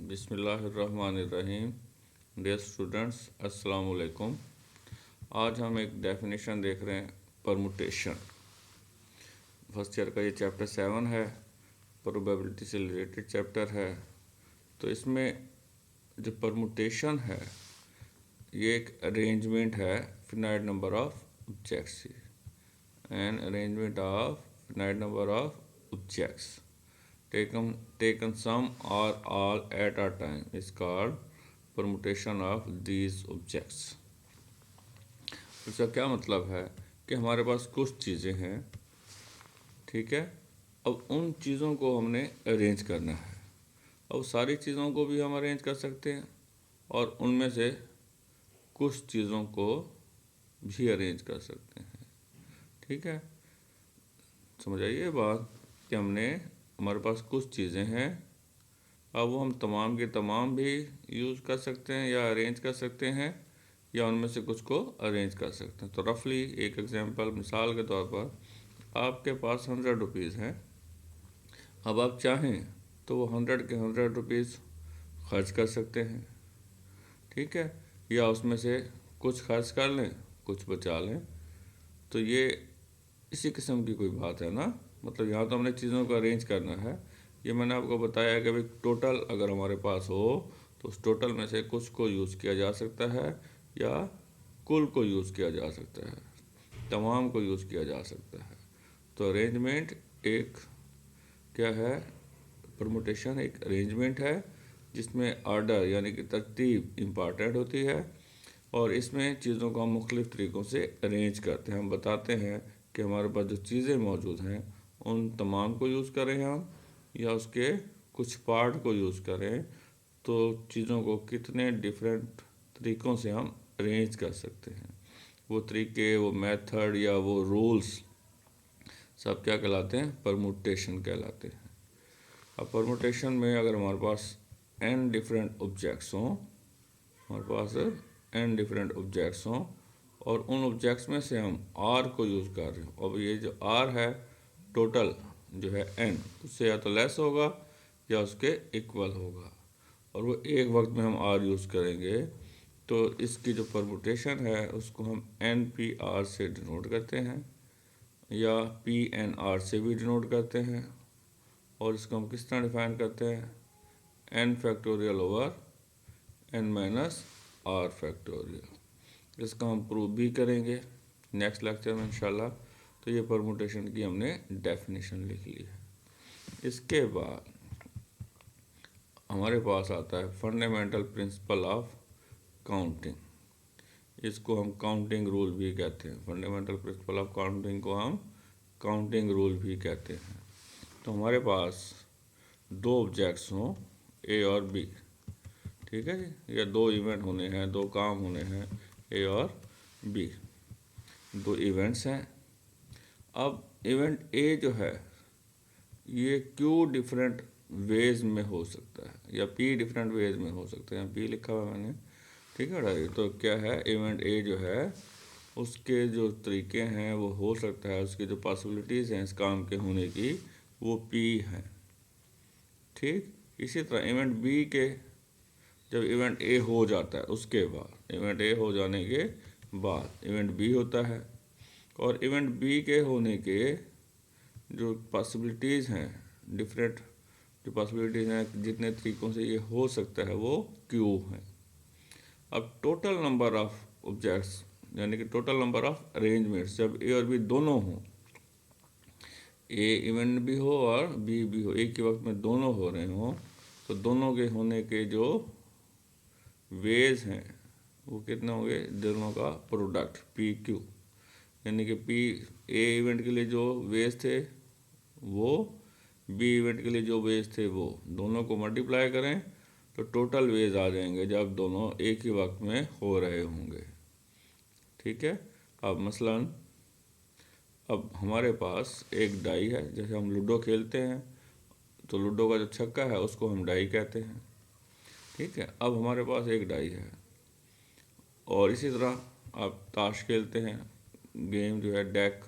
बिस्मिल्लाहिर्रहमानिर्रहीम। Dear students, अस्सलाम वालेकुम। आज हम एक डेफिनेशन देख रहे हैं, परमुटेशन। फर्स्ट ईयर का ये चैप्टर 7 है, प्रोबेबिलिटी से रिलेटेड चैप्टर है। तो इसमें जो परमुटेशन है ये एक अरेंजमेंट है finite number of objects. An arrangement of finite number of objects taken some or all at a time is called permutation of these objects। इसका क्या मतलब है कि हमारे पास कुछ चीज़ें हैं, ठीक है। अब उन चीज़ों को हमने अरेंज करना है। अब सारी चीज़ों को भी हम अरेंज कर सकते हैं और उनमें से कुछ चीज़ों को भी अरेंज कर सकते हैं, ठीक है। समझ आइए बात कि हमारे पास कुछ चीज़ें हैं, अब वो हम तमाम के तमाम भी यूज़ कर सकते हैं या अरेंज कर सकते हैं या उनमें से कुछ को अरेंज कर सकते हैं। तो रफली एक एग्जांपल, मिसाल के तौर पर आपके पास 100 रुपीज़ हैं। अब आप चाहें तो वो 100 के 100 रुपीज़ खर्च कर सकते हैं, ठीक है, या उसमें से कुछ खर्च कर लें, कुछ बचा लें। तो ये इसी किस्म की कोई बात है ना। मतलब यहाँ तो हमने चीज़ों को अरेंज करना है। ये मैंने आपको बताया कि भाई टोटल अगर हमारे पास हो तो उस टोटल में से कुछ को यूज़ किया जा सकता है या कुल को यूज़ किया जा सकता है, तमाम को यूज़ किया जा सकता है। तो अरेंजमेंट एक क्या है, परमुटेशन एक अरेंजमेंट है जिसमें ऑर्डर यानी कि तरतीब इम्पॉर्टेंट होती है और इसमें चीज़ों को हम मुख्तलिफ़ तरीक़ों से अरेंज करते हैं। हम बताते हैं कि हमारे पास जो चीज़ें मौजूद हैं उन तमाम को यूज़ करें हम या उसके कुछ पार्ट को यूज़ करें, तो चीज़ों को कितने डिफरेंट तरीक़ों से हम अरेंज कर सकते हैं। वो तरीके, वो मेथड या वो रूल्स सब क्या कहलाते हैं, परमुटेशन कहलाते हैं। अब परमुटेशन में अगर हमारे पास n डिफरेंट ऑब्जेक्ट्स हों, हमारे पास n डिफरेंट ऑब्जेक्ट्स हों और उन ऑब्जेक्ट्स में से हम r को यूज़ कर रहे हो। अब ये जो r है टोटल जो है n, उससे या तो लेस होगा या उसके इक्वल होगा और वो एक वक्त में हम r यूज़ करेंगे। तो इसकी जो परमुटेशन है उसको हम NPR से डिनोट करते हैं या PNR से भी डिनोट करते हैं। और इसको हम किस तरह डिफाइन करते हैं, n factorial over n minus r factorial. इसका हम प्रूव भी करेंगे नेक्स्ट लेक्चर में इंशाल्लाह। तो ये परमुटेशन की हमने डेफिनेशन लिख ली है। इसके बाद हमारे पास आता है फंडामेंटल प्रिंसिपल ऑफ काउंटिंग। इसको हम काउंटिंग रूल भी कहते हैं। फंडामेंटल प्रिंसिपल ऑफ काउंटिंग को हम काउंटिंग रूल भी कहते हैं। तो हमारे पास दो ऑब्जेक्ट्स हों ए और बी, ठीक है जी, या दो इवेंट होने हैं, दो काम होने हैं ए और बी, दो इवेंट्स हैं। अब इवेंट ए जो है ये क्यों डिफरेंट वेज में हो सकता है या पी डिफरेंट वेज में हो सकता है, पी लिखा हुआ है मैंने, ठीक है भाई। तो क्या है, इवेंट ए जो है उसके जो तरीके हैं वो हो सकता है, उसकी जो पॉसिबिलिटीज़ हैं इस काम के होने की वो पी हैं, ठीक। इसी तरह इवेंट बी के जब इवेंट ए हो जाता है उसके बाद, इवेंट ए हो जाने के बाद इवेंट बी होता है और इवेंट बी के होने के जो पॉसिबिलिटीज़ हैं, डिफरेंट जो पॉसिबिलिटीज़ हैं, जितने तरीक़ों से ये हो सकता है वो क्यू हैं। अब टोटल नंबर ऑफ ऑब्जेक्ट्स यानी कि टोटल नंबर ऑफ अरेंजमेंट्स जब ए और बी दोनों हों, ए इवेंट भी हो और बी भी हो, एक ही वक्त में दोनों हो रहे हों, तो दोनों के होने के जो वेज हैं वो कितने होंगे, दोनों का प्रोडक्ट पी क्यू, यानी कि पी ए इवेंट के लिए जो वेज थे वो बी इवेंट के लिए जो वेज थे वो, दोनों को मल्टीप्लाई करें तो टोटल वेज आ जाएंगे जब दोनों एक ही वक्त में हो रहे होंगे, ठीक है। अब मसलन अब हमारे पास एक डाई है, जैसे हम लूडो खेलते हैं तो लूडो का जो छक्का है उसको हम डाई कहते हैं, ठीक है। अब हमारे पास एक डाई है और इसी तरह आप ताश खेलते हैं, गेम जो है डेक,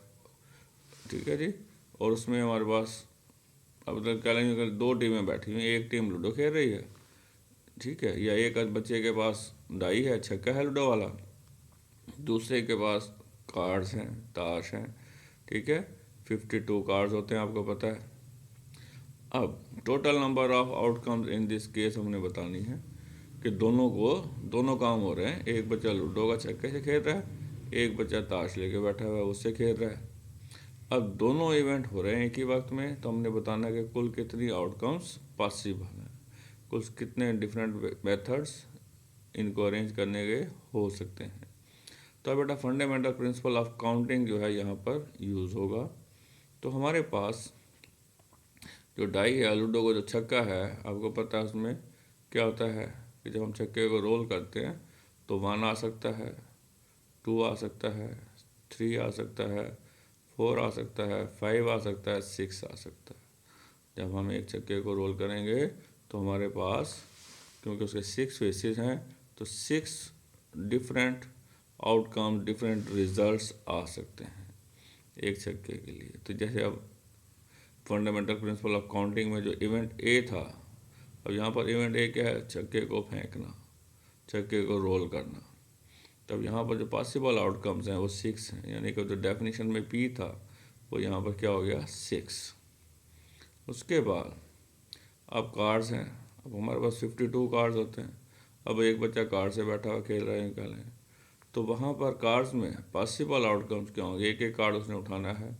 ठीक है जी, और उसमें हमारे पास अब तक कह लेंगे दो टीमें बैठी हुई, एक टीम लूडो खेल रही है, ठीक है, या एक बच्चे के पास डाई है, छक्का है लूडो वाला, दूसरे के पास कार्ड्स हैं, ताश हैं, ठीक है, 52 कार्ड्स होते हैं, आपको पता है। अब total number of outcomes in this case हमने बतानी है कि दोनों काम हो रहे हैं। एक बच्चा लूडो का छक्के से खेल रहा है, एक बच्चा ताश लेके बैठा हुआ है उससे खेल रहा है। अब दोनों इवेंट हो रहे हैं एक ही वक्त में, तो हमने बताना है कि कुल कितनी आउटकम्स पॉसिबल हैं, कुल कितने डिफरेंट मेथड्स इनको अरेंज करने के हो सकते हैं। तो बेटा फंडामेंटल प्रिंसिपल ऑफ काउंटिंग जो है यहाँ पर यूज़ होगा। तो हमारे पास जो डाई है, लूडो को जो छक्का है, आपको पता है उसमें क्या होता है कि जब हम छक्के को रोल करते हैं तो 1 आ सकता है, 2 आ सकता है, 3 आ सकता है, 4 आ सकता है, 5 आ सकता है, 6 आ सकता है। जब हम एक छक्के को रोल करेंगे तो हमारे पास, क्योंकि उसके 6 फेसेस हैं, तो 6 डिफरेंट आउटकम, डिफरेंट रिजल्ट्स आ सकते हैं एक छक्के के लिए। तो जैसे अब फंडामेंटल प्रिंसिपल ऑफ काउंटिंग में जो इवेंट ए था, अब यहाँ पर इवेंट ए क्या है, छक्के को फेंकना, छक्के को रोल करना। तब यहाँ पर जो पॉसिबल आउटकम्स हैं वो 6 हैं, यानी कि जो डेफिनेशन में पी था वो यहाँ पर क्या हो गया, 6। उसके बाद अब कार्ड्स हैं, अब हमारे पास 52 कार्ड्स होते हैं। अब एक बच्चा कार्ड से बैठा हुआ खेल रहा है, निकालें, तो वहाँ पर कार्ड्स में पॉसिबल आउटकम्स क्या होंगे, एक एक कार्ड उसने उठाना है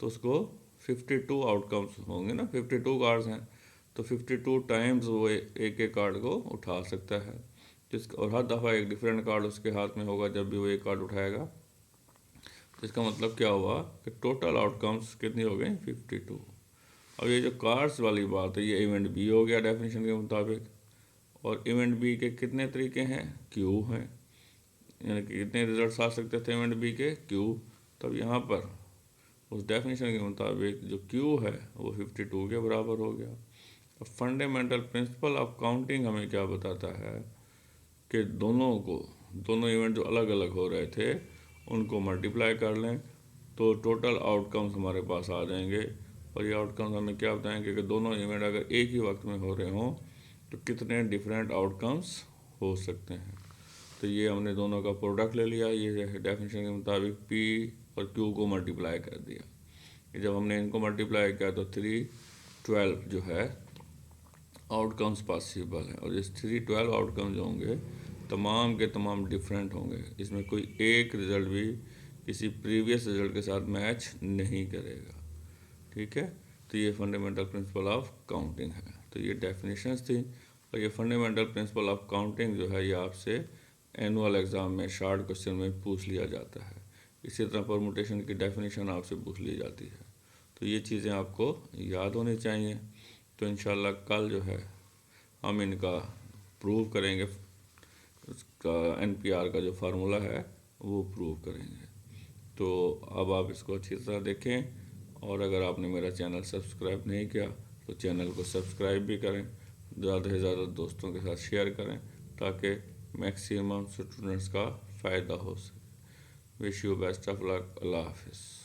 तो उसको 52 आउटकम्स होंगे ना, 52 कार्ड्स हैं तो 52 टाइम्स वो एक एक कार्ड को उठा सकता है, और हर दफ़ा एक डिफरेंट कार्ड उसके हाथ में होगा जब भी वो एक कार्ड उठाएगा। तो इसका मतलब क्या हुआ कि टोटल आउटकम्स कितनी हो गई, 52। अब ये जो कार्ड्स वाली बात है, ये इवेंट बी हो गया डेफिनेशन के मुताबिक, और इवेंट बी के कितने तरीके हैं, क्यू हैं, यानी कि कितने रिजल्ट्स आ सकते थे इवेंट बी के, क्यू। तब यहाँ पर उस डेफिनेशन के मुताबिक जो क्यू है वो 52 के बराबर हो गया। अब फंडामेंटल प्रिंसिपल ऑफ काउंटिंग हमें क्या बताता है कि दोनों इवेंट जो अलग अलग हो रहे थे उनको मल्टीप्लाई कर लें तो टोटल आउटकम्स हमारे पास आ जाएंगे। और ये आउटकम्स हमें क्या बताएंगे कि दोनों इवेंट अगर एक ही वक्त में हो रहे हों तो कितने डिफरेंट आउटकम्स हो सकते हैं। तो ये हमने दोनों का प्रोडक्ट ले लिया, ये डेफिनेशन के मुताबिक पी और क्यू को मल्टीप्लाई कर दिया। जब हमने इनको मल्टीप्लाई किया तो 312 जो है आउटकम्स पॉसिबल है, और इस 312 आउटकम जो होंगे तमाम के तमाम डिफरेंट होंगे, इसमें कोई एक रिज़ल्ट भी किसी प्रीवियस रिज़ल्ट के साथ मैच नहीं करेगा, ठीक है। तो ये फंडामेंटल प्रिंसिपल ऑफ काउंटिंग है। तो ये डेफिनेशंस थी, और ये फंडामेंटल प्रिंसिपल ऑफ काउंटिंग जो है ये आपसे एनुअल एग्ज़ाम में शॉर्ट क्वेश्चन में पूछ लिया जाता है। इसी तरह परमुटेशन की डेफिनेशन आपसे पूछ ली जाती है। तो ये चीज़ें आपको याद होनी चाहिए। तो इंशाल्लाह कल जो है हम इनका प्रूव करेंगे, उसका NPR का जो फार्मूला है वो प्रूव करेंगे। तो अब आप इसको अच्छी तरह देखें, और अगर आपने मेरा चैनल सब्सक्राइब नहीं किया तो चैनल को सब्सक्राइब भी करें, ज़्यादा से ज़्यादा दोस्तों के साथ शेयर करें ताकि मैक्सिमम स्टूडेंट्स का फ़ायदा हो सके। Wish you best of luck. अल्लाह हाफिज़।